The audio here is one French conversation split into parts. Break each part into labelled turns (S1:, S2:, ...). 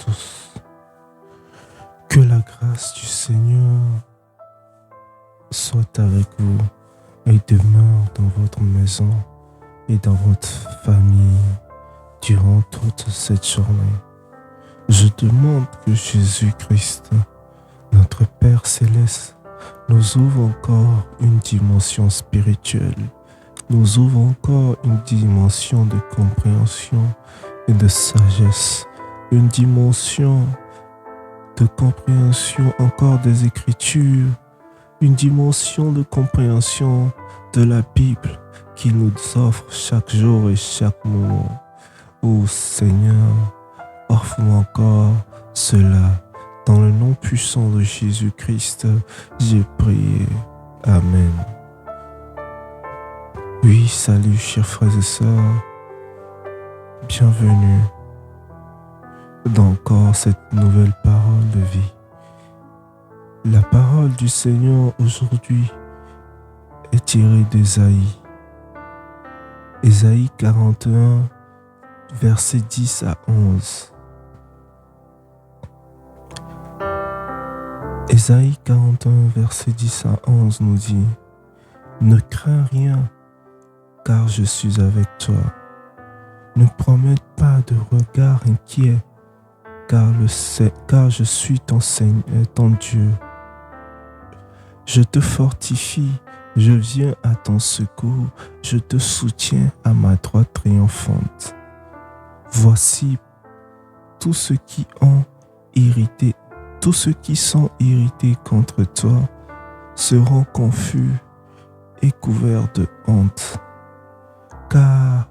S1: tous. Que la grâce du Seigneur soit avec vous et demeure dans votre maison et dans votre famille durant toute cette journée. Je demande que Jésus-Christ, notre Père céleste, nous ouvre encore une dimension spirituelle, nous ouvre encore une dimension de compréhension et de sagesse, une dimension de compréhension encore des Écritures, une dimension de compréhension de la Bible qui nous offre chaque jour et chaque moment. Ô Seigneur, offre-moi encore cela. Dans le nom puissant de Jésus-Christ, j'ai prié. Amen. Oui, salut chers frères et sœurs. Bienvenue dans encore cette nouvelle parole de vie. La parole du Seigneur aujourd'hui est tirée d'Ésaïe. Ésaïe 41, versets 10 à 11. Ésaïe 41, verset 10 à 11 nous dit: Ne crains rien, car je suis avec toi. Ne promets pas de regard inquiet, car je suis ton Seigneur, ton Dieu. Je te fortifie, je viens à ton secours, je te soutiens à ma droite triomphante. Voici tous ceux qui sont irrités contre toi seront confus et couverts de honte, car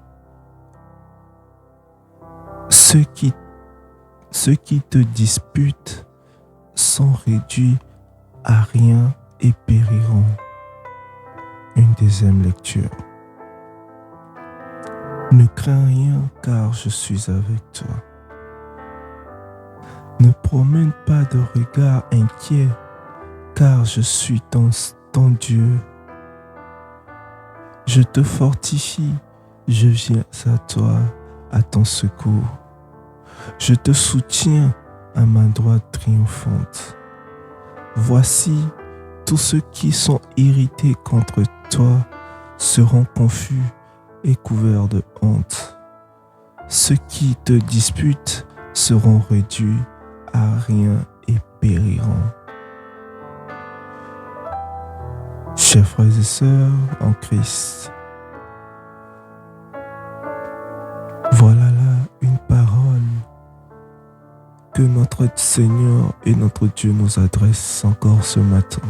S1: ceux qui te disputent sont réduits à rien et périront. Une deuxième lecture. Ne crains rien, car je suis avec toi. Ne promène pas de regard inquiet, car je suis ton Dieu. Je te fortifie, je viens à toi, à ton secours. Je te soutiens à ma droite triomphante. Voici, tous ceux qui sont irrités contre toi seront confus et couverts de honte. Ceux qui te disputent seront réduits à rien et périront. Chers frères et sœurs en Christ, voilà là une parole que notre Seigneur et notre Dieu nous adresse encore ce matin.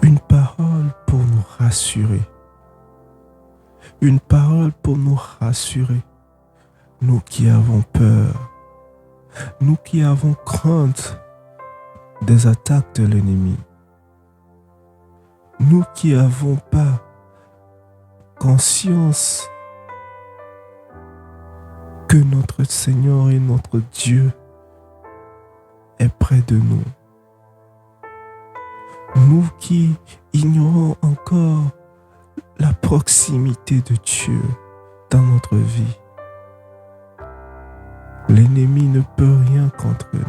S1: Une parole pour nous rassurer. Une parole pour nous rassurer. Nous qui avons peur, nous qui avons crainte des attaques de l'ennemi, nous qui n'avons pas conscience que notre Seigneur et notre Dieu est près de nous. Nous qui ignorons encore la proximité de Dieu dans notre vie. L'ennemi ne peut rien contre nous.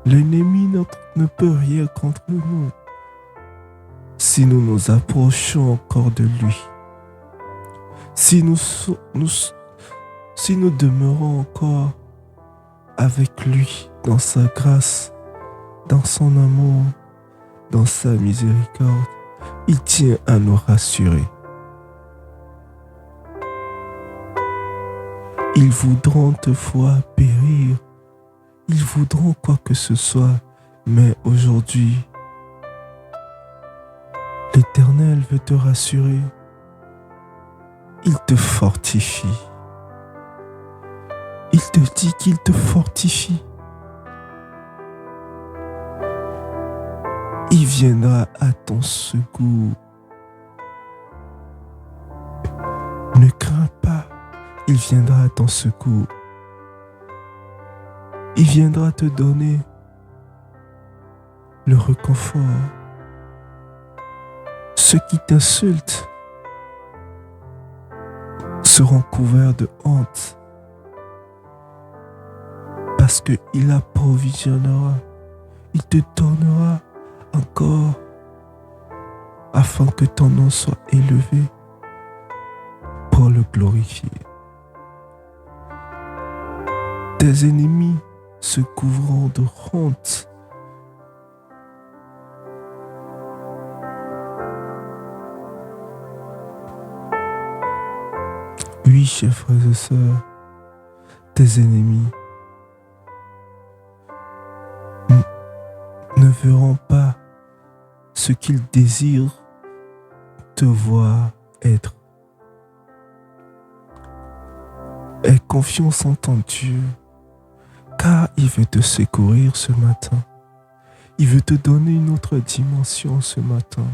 S1: L'ennemi ne peut rien contre nous si nous nous approchons encore de lui. Si nous demeurons encore avec lui dans sa grâce, dans son amour, dans sa miséricorde, il tient à nous rassurer. Ils voudront te voir périr, ils voudront quoi que ce soit, mais aujourd'hui, l'Éternel veut te rassurer. Il te fortifie. Il te dit qu'il te fortifie. Il viendra à ton secours. Ne crains pas, il viendra à ton secours. Il viendra te donner le réconfort. Ceux qui t'insultent seront couverts de honte parce qu'il approvisionnera, il te donnera encore afin que ton nom soit élevé pour le glorifier. Tes ennemis se couvrant de honte. Oui, chers frères et sœurs, tes ennemis ne verront pas ce qu'ils désirent te voir être. Aie confiance en ton Dieu, car il veut te secourir ce matin. Il veut te donner une autre dimension ce matin.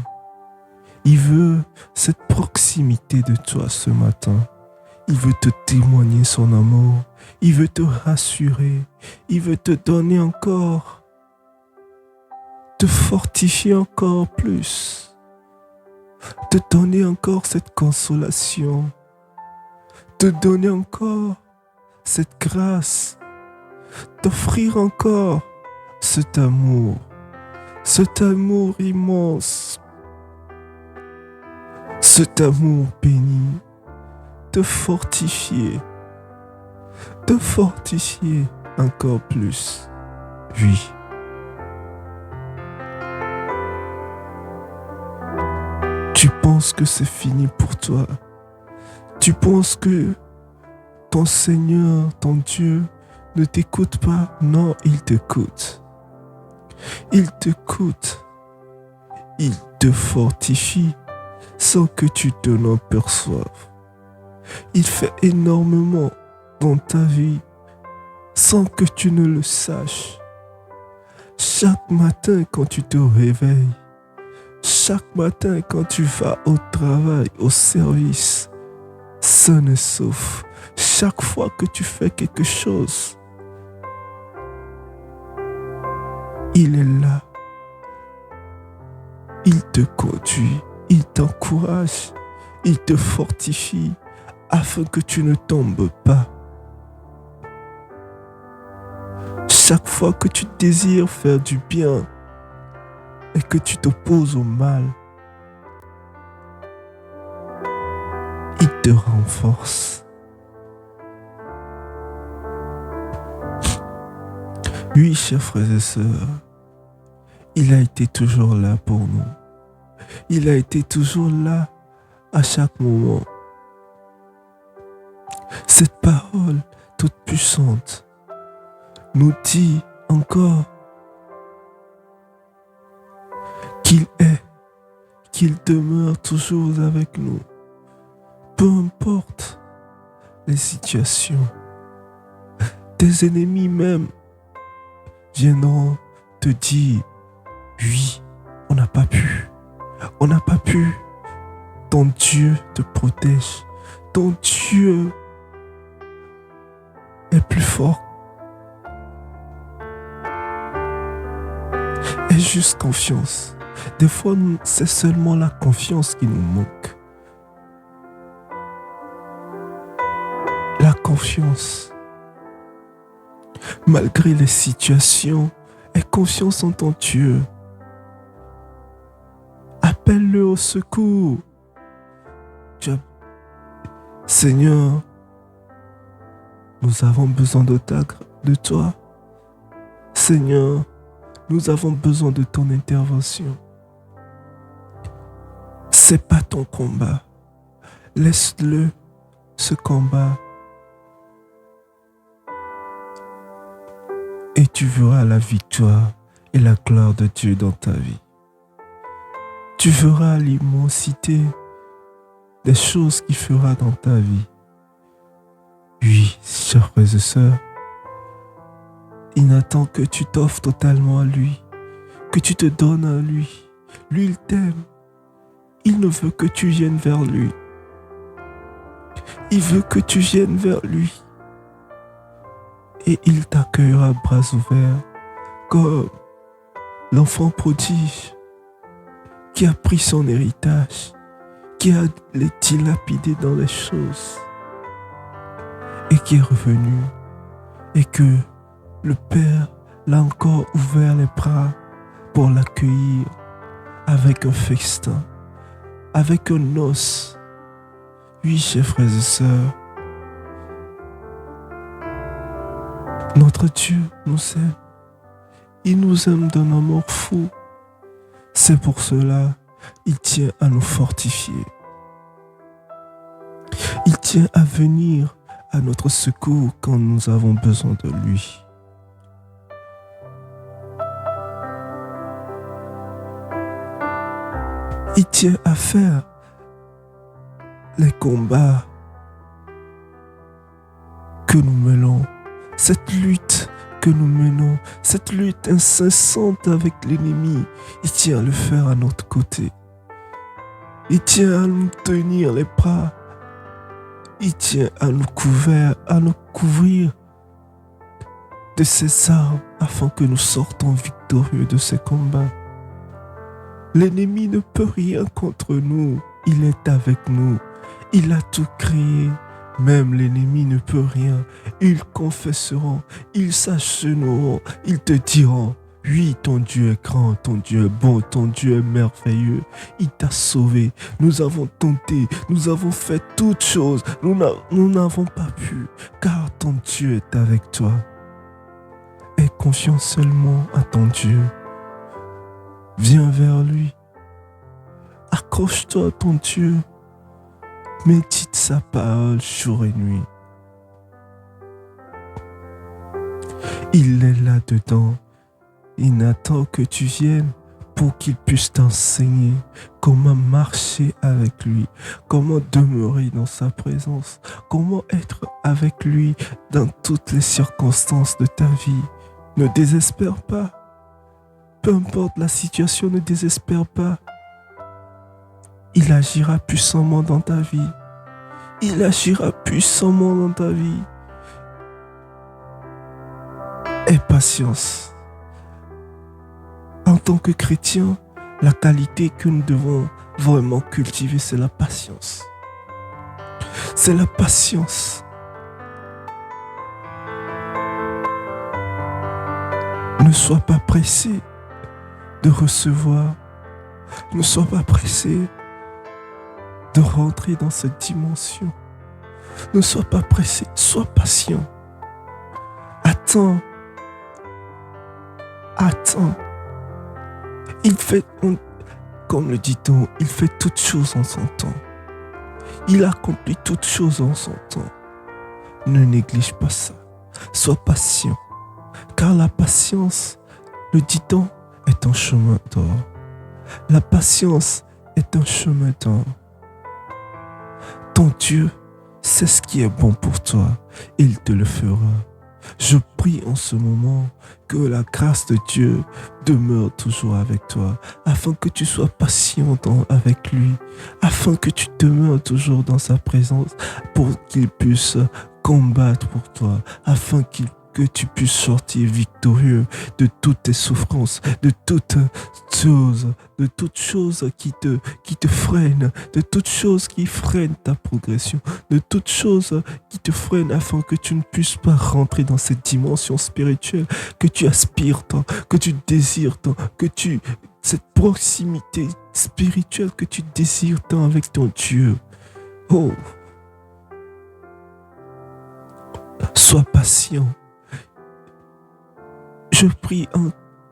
S1: Il veut cette proximité de toi ce matin. Il veut te témoigner son amour. Il veut te rassurer. Il veut te donner encore, te fortifier encore plus, te donner encore cette consolation, te donner encore cette grâce, t'offrir encore cet amour immense, cet amour béni, te fortifier encore plus. Oui. Tu penses que c'est fini pour toi. Tu penses que ton Seigneur, ton Dieu, ne t'écoute pas. Non, il t'écoute. Il t'écoute. Il te fortifie sans que tu te n'en perçoives. Il fait énormément dans ta vie sans que tu ne le saches. Chaque matin quand tu te réveilles, chaque matin quand tu vas au travail, au service, sain et sauf, chaque fois que tu fais quelque chose, il est là. Il te conduit, il t'encourage, il te fortifie afin que tu ne tombes pas. Chaque fois que tu désires faire du bien et que tu t'opposes au mal, il te renforce. Oui, chers frères et sœurs, il a été toujours là pour nous. Il a été toujours là à chaque moment. Cette parole toute puissante nous dit encore qu'il est, qu'il demeure toujours avec nous. Peu importe les situations, tes ennemis même viendront te dire, oui, on n'a pas pu. Ton Dieu te protège. Ton Dieu est plus fort. Aie juste confiance. Des fois, c'est seulement la confiance qui nous manque. La confiance. Malgré les situations, aie confiance en ton Dieu. Appelle-le au secours. Seigneur, nous avons besoin de toi. Seigneur, nous avons besoin de ton intervention. C'est pas ton combat. Laisse-le, ce combat. Et tu verras la victoire et la gloire de Dieu dans ta vie. Tu verras l'immensité des choses qu'il fera dans ta vie. Oui, chers frères et sœurs, il n'attend que tu t'offres totalement à lui, que tu te donnes à lui. Lui, il t'aime. Il ne veut que tu viennes vers lui. Il veut que tu viennes vers lui. Et il t'accueillera bras ouverts, comme l'enfant prodige qui a pris son héritage, qui a les dilapidé dans les choses et qui est revenu et que Le Père l'a encore ouvert les bras pour l'accueillir avec un festin, avec un noce. Oui, chers frères et sœurs, notre Dieu nous aime. Il nous aime d'un amour fou. C'est pour cela, il tient à nous fortifier. Il tient à venir à notre secours quand nous avons besoin de lui. Il tient à faire les combats que nous menons, cette lutte que nous menons, cette lutte incessante avec l'ennemi. Il tient à le faire à notre côté. Il tient à nous tenir les bras. Il tient à nous couvrir de ses armes afin que nous sortons victorieux de ces combats. L'ennemi ne peut rien contre nous. Il est avec nous. Il a tout créé. Même l'ennemi ne peut rien. Ils confesseront, ils s'agenouilleront, ils te diront, oui, ton Dieu est grand, ton Dieu est bon, ton Dieu est merveilleux. Il t'a sauvé. Nous avons tenté, nous avons fait toutes choses. Nous n'avons pas pu, car ton Dieu est avec toi. Aie confiance seulement à ton Dieu. Viens vers lui. Accroche-toi à ton Dieu. Médite sa parole jour et nuit. Il est là-dedans. Il n'attend que tu viennes pour qu'il puisse t'enseigner comment marcher avec lui, comment demeurer dans sa présence, comment être avec lui dans toutes les circonstances de ta vie. Ne désespère pas. Peu importe la situation, ne désespère pas. Il agira puissamment dans ta vie. Il agira puissamment dans ta vie. Aie patience. En tant que chrétien, la qualité que nous devons vraiment cultiver, c'est la patience. C'est la patience. Ne sois pas pressé de recevoir. Ne sois pas pressé de rentrer dans cette dimension. Ne sois pas pressé, sois patient. Attends. Il fait, comme le dit-on, il fait toutes choses en son temps. Il accomplit toutes choses en son temps. Ne néglige pas ça. Sois patient. Car la patience, le dit-on, est un chemin d'or. La patience est un chemin d'or. Ton Dieu sait ce qui est bon pour toi et il te le fera. Je prie en ce moment que la grâce de Dieu demeure toujours avec toi, afin que tu sois patient avec lui, afin que tu demeures toujours dans sa présence, pour qu'il puisse combattre pour toi, afin que tu puisses sortir victorieux de toutes tes souffrances, de toutes choses qui te freinent, de toutes choses qui freinent ta progression, de toutes choses qui te freinent afin que tu ne puisses pas rentrer dans cette dimension spirituelle que tu aspires tant, que tu désires tant, cette proximité spirituelle que tu désires tant avec ton Dieu. Oh, sois patient. Je prie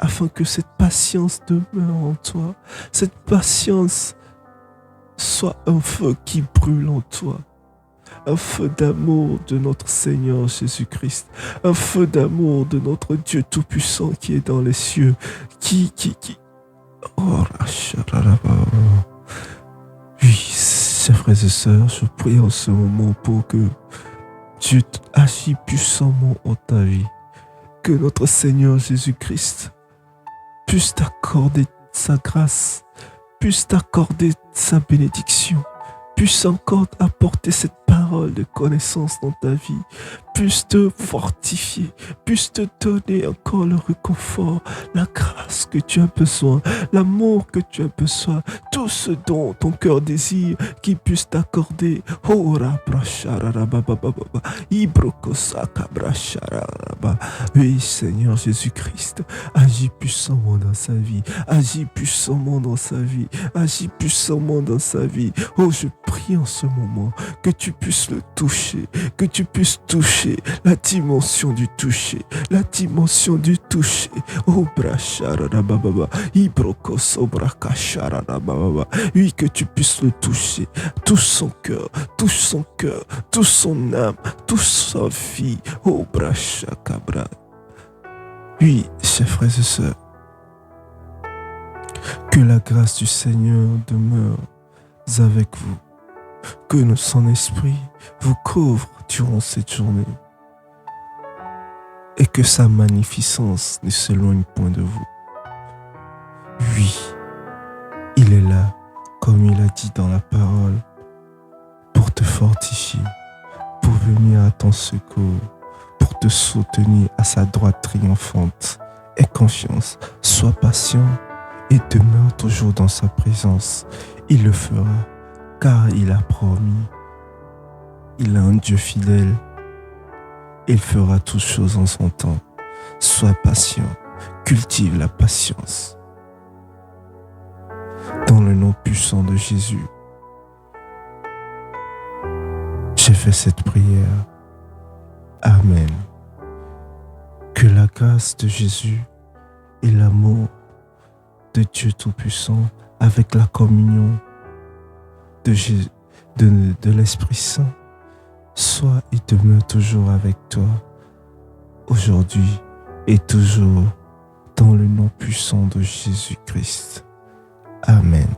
S1: afin que cette patience demeure en toi. Cette patience soit un feu qui brûle en toi. Un feu d'amour de notre Seigneur Jésus-Christ. Un feu d'amour de notre Dieu Tout-Puissant qui est dans les cieux. Oh, oui, chers frères et sœurs, je prie en ce moment pour que Dieu agisse puissamment en ta vie. Que notre Seigneur Jésus-Christ puisse t'accorder sa grâce, puisse t'accorder sa bénédiction, puisse encore apporter cette parole de connaissance dans ta vie, puisse te fortifier, puisse te donner encore le réconfort, la grâce que tu as besoin, l'amour que tu as besoin, tout ce dont ton cœur désire, qu'il puisse t'accorder. Oh, rabracharabababa, ibrokosakabracharababa. Oui, Seigneur Jésus-Christ, agis puissamment dans sa vie, agis puissamment dans sa vie, agis puissamment dans sa vie. Oh, je prie en ce moment que tu puisses le toucher, que tu puisses toucher la dimension du toucher, la dimension du toucher. Oh, bracharabababa, ibrokosobrakacharabababa. Oui, que tu puisses le toucher, touche son cœur, touche son cœur, touche son âme, touche sa vie. Oh, brachakabra. Oui, chers frères et sœurs, que la grâce du Seigneur demeure avec vous, que son esprit vous couvre durant cette journée et que sa magnificence ne s'éloigne point de vous. Oui, il est là, comme il a dit dans la parole, pour te fortifier, pour venir à ton secours, pour te soutenir à sa droite triomphante. Aie confiance, sois patient et demeure toujours dans sa présence. Il le fera, car il a promis. Il est un Dieu fidèle. Il fera toutes choses en son temps. Sois patient, cultive la patience. Dans le nom puissant de Jésus, j'ai fait cette prière. Amen. Que la grâce de Jésus et l'amour de Dieu Tout-Puissant avec la communion de l'Esprit Saint soit et demeure toujours avec toi, aujourd'hui et toujours, dans le nom puissant de Jésus-Christ. Amen.